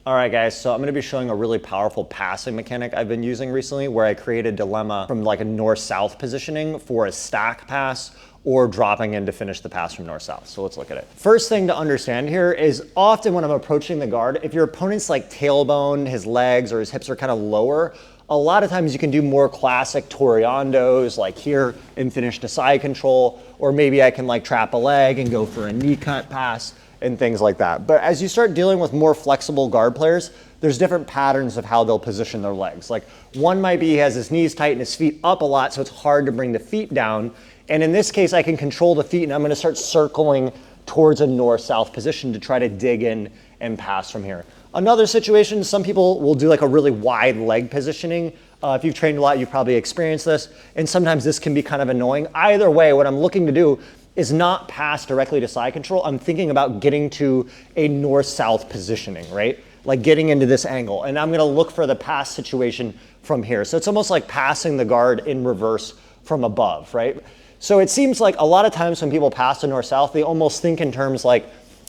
All right, guys, so I'm gonna be showing a really powerful passing mechanic I've been using recently where I create a dilemma from like a north-south positioning for a stack pass or dropping in to finish the pass from north-south. So let's look at it. First thing to understand here is often when I'm approaching the guard, if your opponent's like tailbone, his legs or his hips are kind of lower, a lot of times you can do more classic toreandos like here and finish to side control, or maybe I can like trap a leg and go for a knee cut pass and things like that. But as you start dealing with more flexible guard players, there's different patterns of how they'll position their legs. Like one might be he has his knees tight and his feet up a lot, so it's hard to bring the feet down. And in this case, I can control the feet and I'm gonna start circling towards a north-south position to try to dig in and pass from here. Another situation, some people will do like a really wide leg positioning. If you've trained a lot, you've probably experienced this. And sometimes this can be kind of annoying. Either way, what I'm looking to do is not pass directly to side control. I'm thinking about getting to a north-south positioning, right? Like getting into this angle. And I'm gonna look for the pass situation from here. So it's almost like passing the guard in reverse from above, right? So it seems like a lot of times when people pass to north-south, they almost think in terms like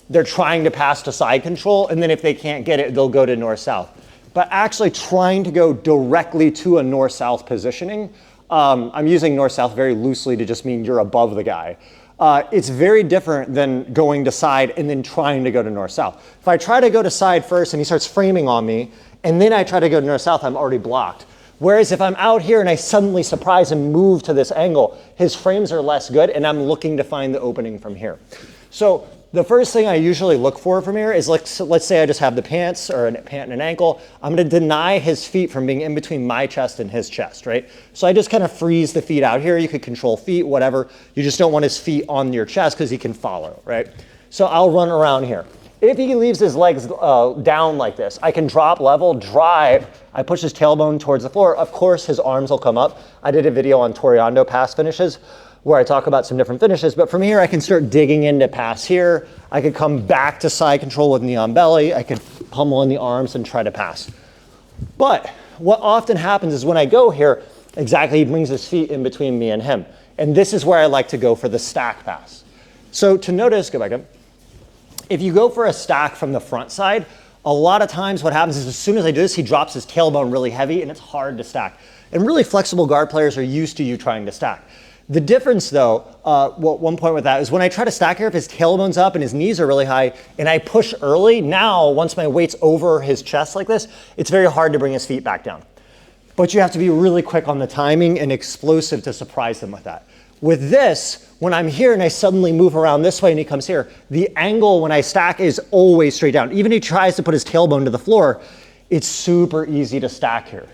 they're trying to pass to side control, and then if they can't get it, they'll go to north-south. But actually trying to go directly to a north-south positioning, I'm using north-south very loosely to just mean you're above the guy. It's very different than going to side and then trying to go to north-south. If I try to go to side first and he starts framing on me, and then I try to go to north-south, I'm already blocked. Whereas if I'm out here and I suddenly surprise and move to this angle, his frames are less good and I'm looking to find the opening from here. So the first thing I usually look for from here is let's say I just have the pants or a pant and an ankle. I'm gonna deny his feet from being in between my chest and his chest, right? So I just kind of freeze the feet out here. You could control feet, whatever. You just don't want his feet on your chest because he can follow, right? So I'll run around here. If he leaves his legs down like this, I can drop level, drive. I push his tailbone towards the floor. Of course, his arms will come up. I did a video on toreando pass finishes where I talk about some different finishes, but from here I can start digging into pass here. I could come back to side control with knee on belly. I could pummel in the arms and try to pass. But what often happens is when I go here, exactly, he brings his feet in between me and him. And this is where I like to go for the stack pass. So to notice, go back up. If you go for a stack from the front side, a lot of times what happens is as soon as I do this, he drops his tailbone really heavy and it's hard to stack. And really flexible guard players are used to you trying to stack. The difference though, one point with that is when I try to stack here, if his tailbone's up and his knees are really high and I push early, now once my weight's over his chest like this, it's very hard to bring his feet back down. But you have to be really quick on the timing and explosive to surprise them with that. With this, when I'm here and I suddenly move around this way and he comes here, the angle when I stack is always straight down. Even if he tries to put his tailbone to the floor, it's super easy to stack here.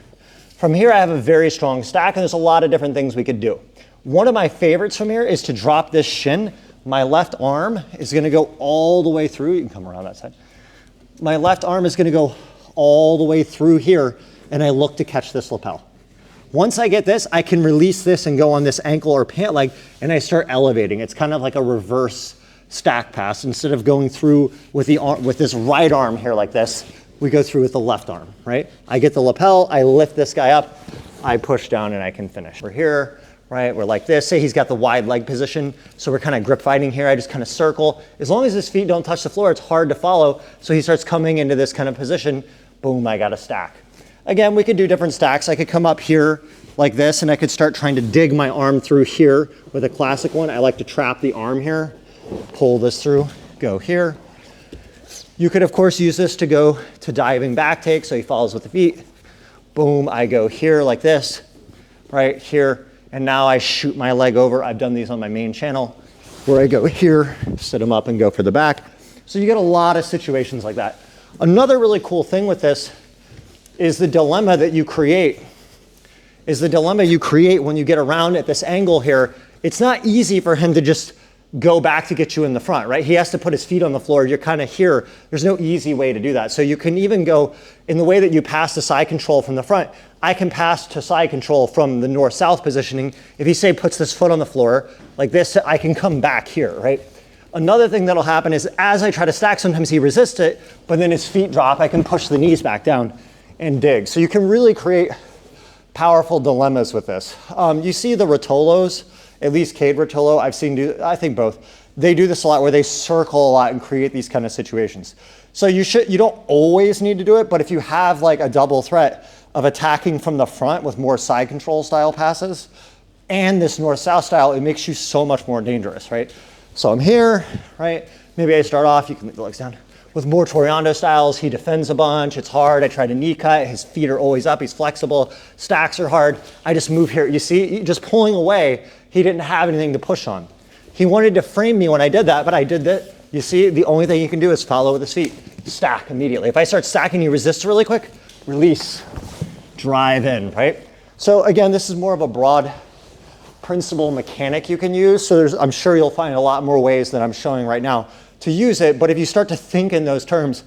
From here, I have a very strong stack and there's a lot of different things we could do. One of my favorites from here is to drop this shin. My left arm is gonna go all the way through. You can come around that side. My left arm is gonna go all the way through here and I look to catch this lapel. Once I get this, I can release this and go on this ankle or pant leg and I start elevating. It's kind of like a reverse stack pass. Instead of going through with this right arm here like this, we go through with the left arm, right? I get the lapel, I lift this guy up, I push down and I can finish. We're here, right? We're like this. Say he's got the wide leg position. So we're kind of grip fighting here. I just kind of circle. As long as his feet don't touch the floor, it's hard to follow. So he starts coming into this kind of position. Boom, I got a stack. Again, we could do different stacks. I could come up here like this and I could start trying to dig my arm through here with a classic one. I like to trap the arm here, pull this through, go here. You could of course use this to go to diving back take, so he follows with the feet. Boom, I go here like this, right here, and now I shoot my leg over. I've done these on my main channel where I go here, sit him up and go for the back. So you get a lot of situations like that. Another really cool thing with this is the dilemma that you create. When you get around at this angle here. It's not easy for him to just go back to get you in the front, right? He has to put his feet on the floor. You're kind of here. There's no easy way to do that. So you can even go in the way that you pass to side control from the front. I can pass to side control from the north-south positioning. If he say puts this foot on the floor like this, I can come back here, right? Another thing that'll happen is as I try to stack, sometimes he resists it, but then his feet drop. I can push the knees back down and dig. So you can really create powerful dilemmas with this. You see the Rotolos, at least Cade Rotolo, I've seen do, I think both. They do this a lot where they circle a lot and create these kind of situations. So you don't always need to do it, but if you have like a double threat of attacking from the front with more side control style passes and this north-south style, it makes you so much more dangerous, right? So I'm here, right? Maybe I start off, you can move the legs down. With more Toriano styles, he defends a bunch, it's hard. I try to knee cut, his feet are always up, he's flexible, stacks are hard. I just move here. You see, just pulling away, he didn't have anything to push on. He wanted to frame me when I did that, but I did that. You see, the only thing you can do is follow with his feet. Stack immediately. If I start stacking, you resist really quick, release, drive in, right? So again, this is more of a broad principle mechanic you can use. So I'm sure you'll find a lot more ways than I'm showing right now to use it. But if you start to think in those terms,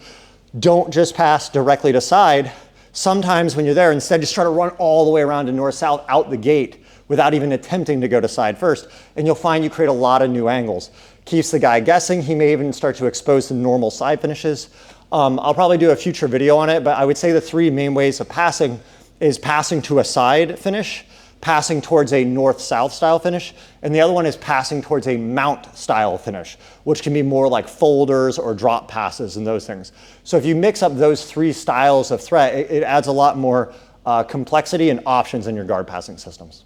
don't just pass directly to side. Sometimes when you're there, instead just try to run all the way around to north-south out the gate without even attempting to go to side first. And you'll find you create a lot of new angles. Keeps the guy guessing. He may even start to expose the normal side finishes. I'll probably do a future video on it, but I would say the three main ways of passing is passing to a side finish, passing towards a north-south style finish, and the other one is passing towards a mount style finish, which can be more like folders or drop passes and those things. So if you mix up those three styles of threat, it adds a lot more complexity and options in your guard passing systems.